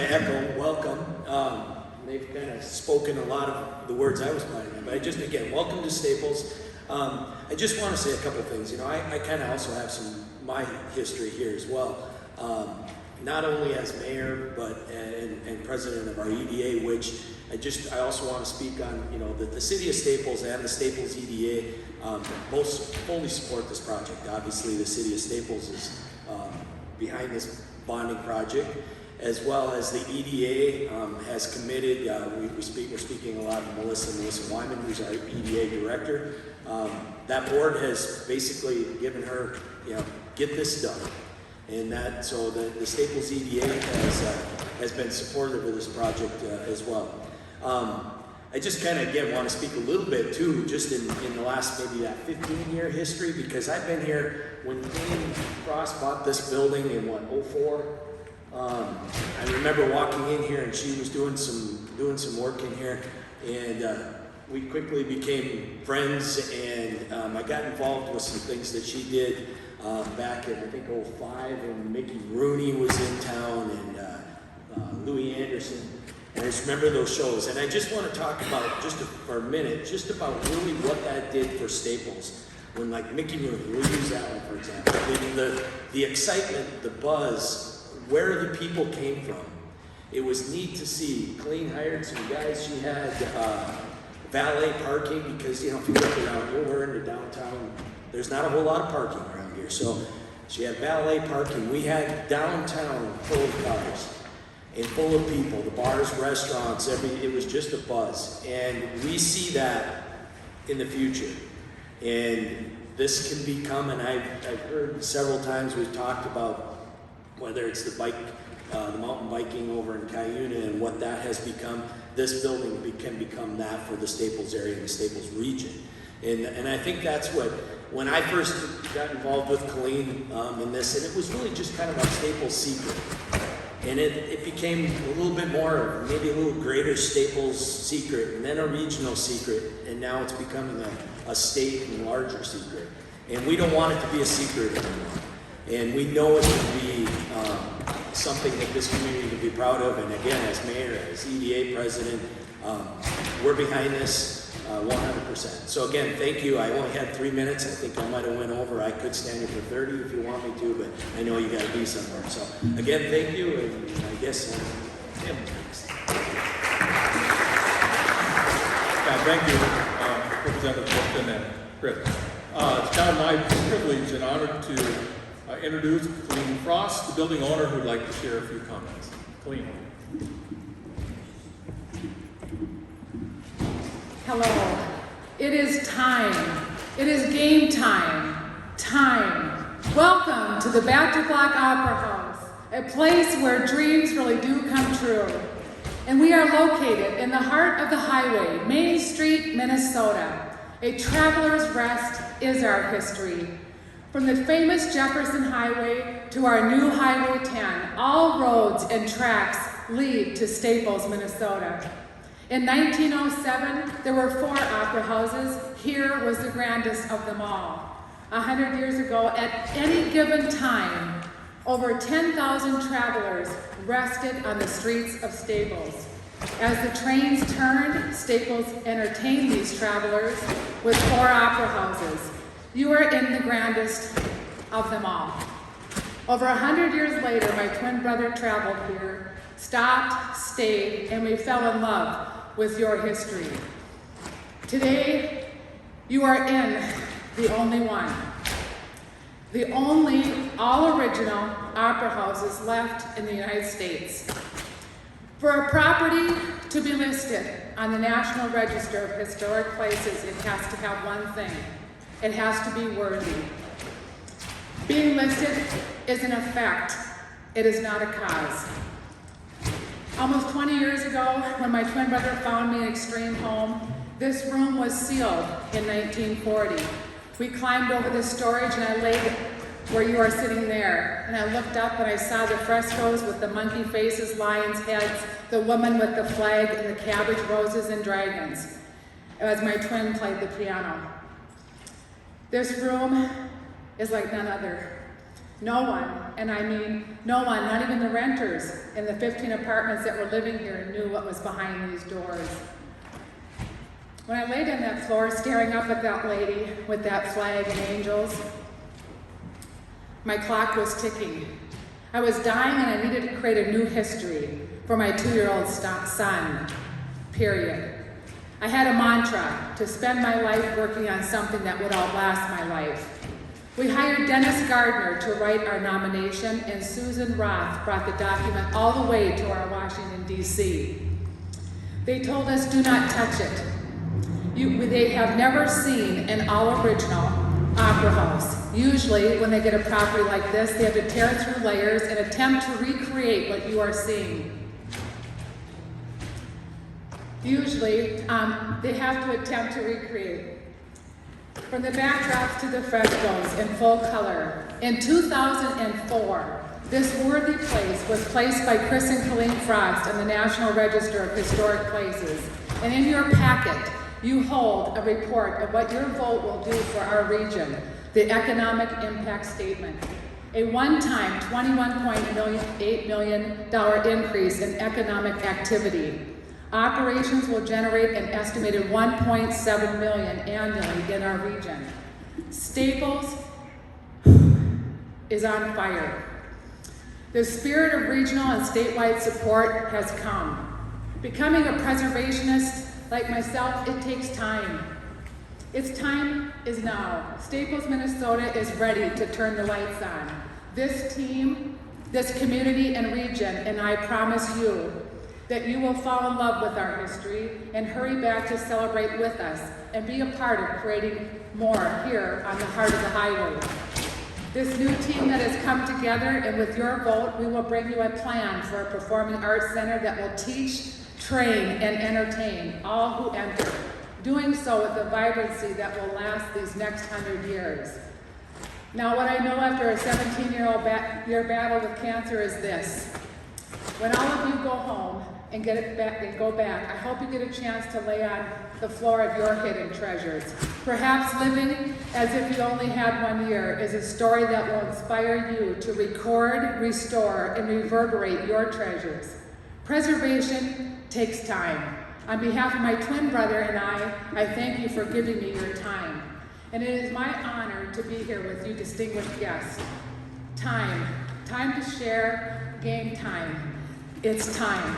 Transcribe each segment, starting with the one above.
of echo welcome. They've kind of spoken a lot of the words I was planning on, but again, welcome to Staples. I just want to say a couple things. You know, I kind of also have my history here as well. Not only as mayor, but and president of our EDA, which I also want to speak on, you know, that the city of Staples and the Staples EDA both fully support this project. Obviously, the city of Staples is behind this bonding project, as well as the EDA has committed. We're speaking a lot of Melissa Wyman, who's our EDA director. That board has basically given her, you know, get this done. And so the Staples EDA has been supportive of this project as well. I just kind of, again, want to speak a little bit too, just in the last maybe that 15-year history, because I've been here when Colleen Frost bought this building in what, 04? I remember walking in here and she was doing some work in here, and we quickly became friends, and I got involved with some things that she did back in, I think, 05, and Mickey Rooney was in town, and Louis Anderson, and I just remember those shows. And I just want to talk about, for a minute, just about really what that did for Staples. When, like, Mickey Rooney, we'll use that one for example. The excitement, the buzz, where the people came from. It was neat to see. Colleen hired some guys. She had valet parking, because, you know, if you look around here, we're in the downtown, there's not a whole lot of parking around here. So she had valet parking. We had downtown full of cars and full of people, the bars, restaurants, it was just a buzz. And we see that in the future. And this can become, and I've heard several times we've talked about whether it's the mountain biking over in Cuyuna and what that has become. This building can become that for the Staples area and the Staples region. And I think that's what, when I first got involved with Colleen in this, and it was really just kind of our Staples secret. And it became a little bit more, maybe a little greater Staples secret, and then a regional secret, and now it's becoming a state and larger secret. And we don't want it to be a secret anymore. And we know it can be something that this community can be proud of. And again, as mayor, as EDA president, we're behind this 100%. So again, thank you. I only had 3 minutes. I think I might have went over. I could stand here for 30 if you want me to, but I know you got to be somewhere. So again, thank you. And I guess Tim next. Yeah, thank you, Representative Clifton and Chris. It's now my privilege and honor to introduce Colleen Frost, the building owner, who would like to share a few comments. Colleen. Hello. It is time. It is game time. Time. Welcome to the Bachelor Block Opera House, a place where dreams really do come true. And we are located in the heart of the highway, Main Street, Minnesota. A traveler's rest is our history. From the famous Jefferson Highway to our new Highway 10, all roads and tracks lead to Staples, Minnesota. In 1907, there were 4 opera houses. Here was the grandest of them all. 100 years ago, at any given time, over 10,000 travelers rested on the streets of Staples. As the trains turned, Staples entertained these travelers with 4 opera houses. You are in the grandest of them all. Over 100 years later, my twin brother traveled here, stopped, stayed, and we fell in love with your history. Today, you are in the only one. The only all-original opera houses left in the United States. For a property to be listed on the National Register of Historic Places, it has to have one thing. It has to be worthy. Being listed is an effect. It is not a cause. Almost 20 years ago, when my twin brother found me an extreme home, this room was sealed in 1940. We climbed over the storage and I laid where you are sitting there. And I looked up and I saw the frescoes with the monkey faces, lions' heads, the woman with the flag, and the cabbage roses and dragons, as my twin played the piano. This room is like none other. No one, and I mean no one, not even the renters in the 15 apartments that were living here knew what was behind these doors. When I laid on that floor staring up at that lady with that flag and angels, my clock was ticking. I was dying and I needed to create a new history for my 2-year-old son, period. I had a mantra to spend my life working on something that would outlast my life. We hired Dennis Gardner to write our nomination, and Susan Roth brought the document all the way to our Washington, D.C. They told us, do not touch it. They have never seen an all-original opera house. Usually, when they get a property like this, they have to tear through layers and attempt to recreate what you are seeing. Usually, they have to attempt to recreate. From the backdrops to the frescoes in full color. In 2004, this worthy place was placed by Chris and Colleen Frost on the National Register of Historic Places. And in your packet, you hold a report of what your vote will do for our region, the Economic Impact Statement. A one-time $21.8 million increase in economic activity. Operations will generate an estimated $1.7 million annually in our region. Staples is on fire. The spirit of regional and statewide support has come. Becoming a preservationist like myself, it takes time. Its time is now. Staples, Minnesota is ready to turn the lights on. This team, this community and region, and I promise you, that you will fall in love with our history and hurry back to celebrate with us and be a part of creating more here on the heart of the highway. This new team that has come together, and with your vote, we will bring you a plan for a performing arts center that will teach, train, and entertain all who enter, doing so with a vibrancy that will last these next 100 years. Now, what I know after a 17-year battle with cancer is this. When all of you go home and go back, I hope you get a chance to lay on the floor of your hidden treasures. Perhaps living as if you only had 1 year is a story that will inspire you to record, restore, and reverberate your treasures. Preservation takes time. On behalf of my twin brother and I thank you for giving me your time. And it is my honor to be here with you distinguished guests. Time to share, game time. It's time.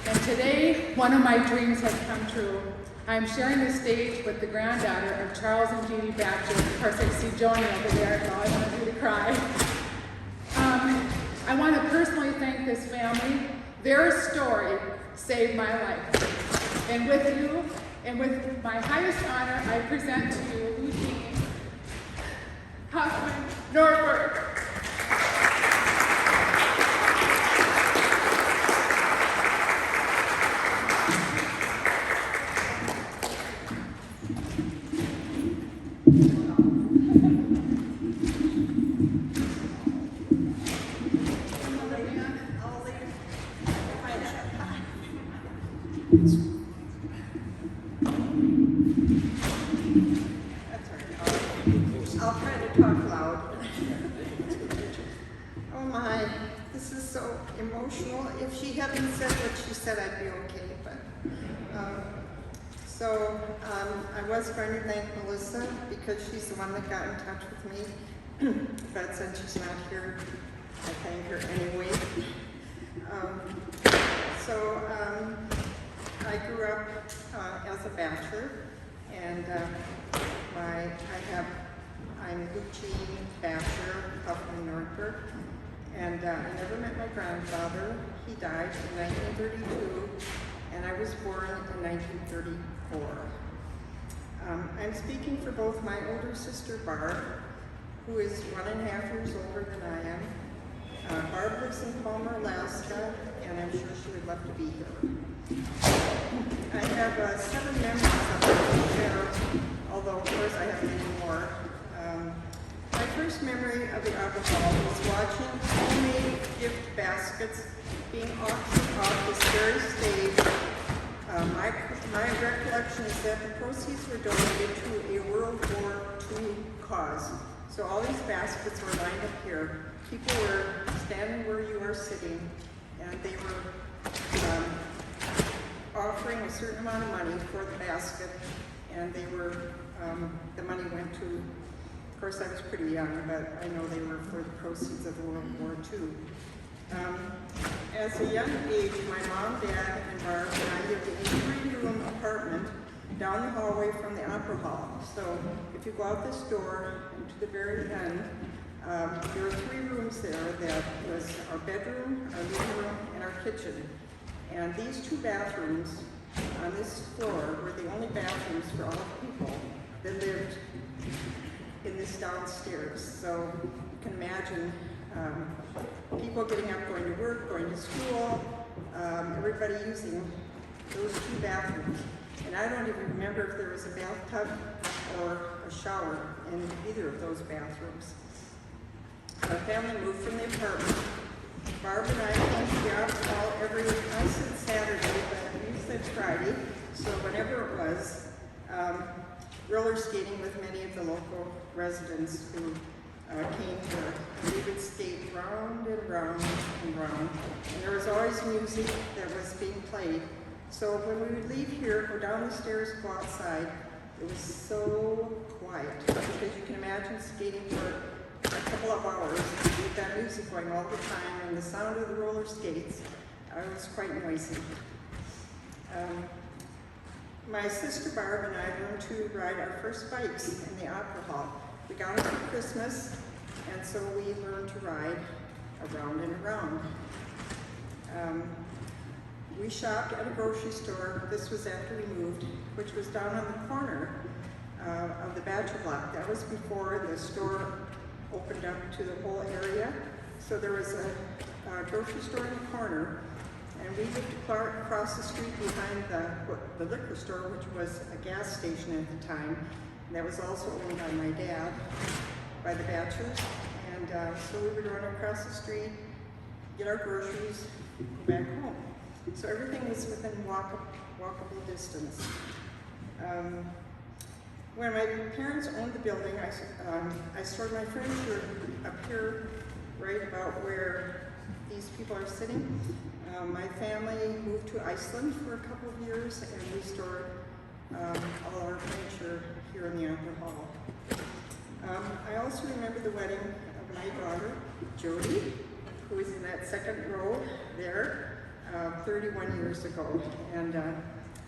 And today, one of my dreams has come true. I'm sharing the stage with the granddaughter of Charles and Jeannie Batcher. Of course, I see Joni over there, so I want you to cry. I want to personally thank this family. Their story saved my life. And with you, and with my highest honor, I present to you Eugene Huffman Norberg. I'll try to talk loud. Oh my, this is so emotional. If she hadn't said what she said, I'd be okay. But I was going to thank Melissa because she's the one that got in touch with me. But since she's not here, I thank her anyway. I grew up as a bachelor, and I'm Eugene Batcher of Nordberg, and I never met my grandfather. He died in 1932, and I was born in 1934. I'm speaking for both my older sister Barb, who is 1.5 years older than I am. Barb lives in Palmer, Alaska, and I'm sure she would love to be here. I have 7 memories of her share, although of course I have many more. My first memory of the Opera Hall was watching homemade gift baskets being auctioned off this very stage. My recollection is that the proceeds were donated to a World War II cause. So all these baskets were lined up here. People were standing where you are sitting, and they were offering a certain amount of money for the basket, and they were, the money went to, of course I was pretty young, but I know they were for the proceeds of World War II. As a young age, my mom, dad, and Barb and I lived in a 3-room apartment down the hallway from the Opera Hall. So if you go out this door and to the very end, there were 3 rooms there. That was our bedroom, our living room, and our kitchen. And these 2 bathrooms on this floor were the only bathrooms for all the people that lived in this downstairs. So you can imagine people getting up, going to work, going to school, everybody using those 2 bathrooms. And I don't even remember if there was a bathtub or a shower in either of those bathrooms. Our family moved from the apartment. Barb and I came to the Opera Hall every, I said Saturday, but we said Friday, so whenever it was, roller skating with many of the local residents who came here. And we would skate round and round and round, and there was always music that was being played. So when we would leave here, go down the stairs, go outside, it was so quiet, because you can imagine skating for a couple of hours with that music going all the time, and the sound of the roller skates was quite noisy. My sister Barb and I learned to ride our first bikes in the Opera Hall. We got them for Christmas, and so we learned to ride around and around. We shopped at a grocery store. This was after we moved, which was down on the corner of the Badger Block. That was before the store opened up to the whole area. So there was a grocery store in the corner, and we lived across the street behind the liquor store, which was a gas station at the time. And that was also owned by my dad, by the Batchers. And so we would run across the street, get our groceries, go back home. So everything was within walkable distance. When my parents owned the building, I stored my furniture up here, right about where these people are sitting. My family moved to Iceland for a couple of years, and we stored all our furniture here in the Opera Hall. I also remember the wedding of my daughter, Jody, who is in that second row there, 31 years ago. And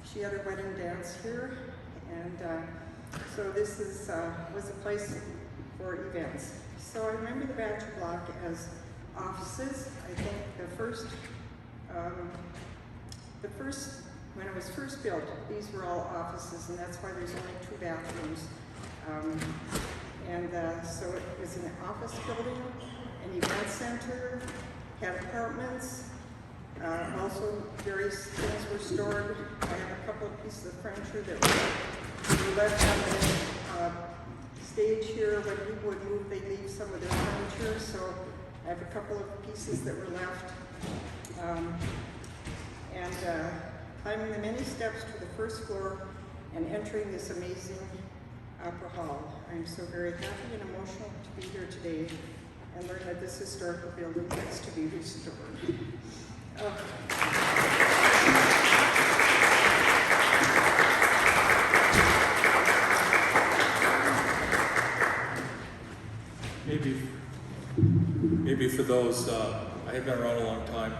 she had her wedding dance here, and so this was a place for events. So I remember the Badger Block as offices. I think the first, when it was first built, these were all offices, and that's why there's only 2 bathrooms. So it was an office building, an event center, had apartments. Also, various things were stored. I have a couple of pieces of furniture that we left on the stage here. When people would move, they'd leave some of their furniture. So I have a couple of pieces that were left. Climbing the many steps to the first floor and entering this amazing Opera Hall. I'm so very happy and emotional to be here today and learn that this historical building needs to be restored. Maybe for those, I have been around a long time.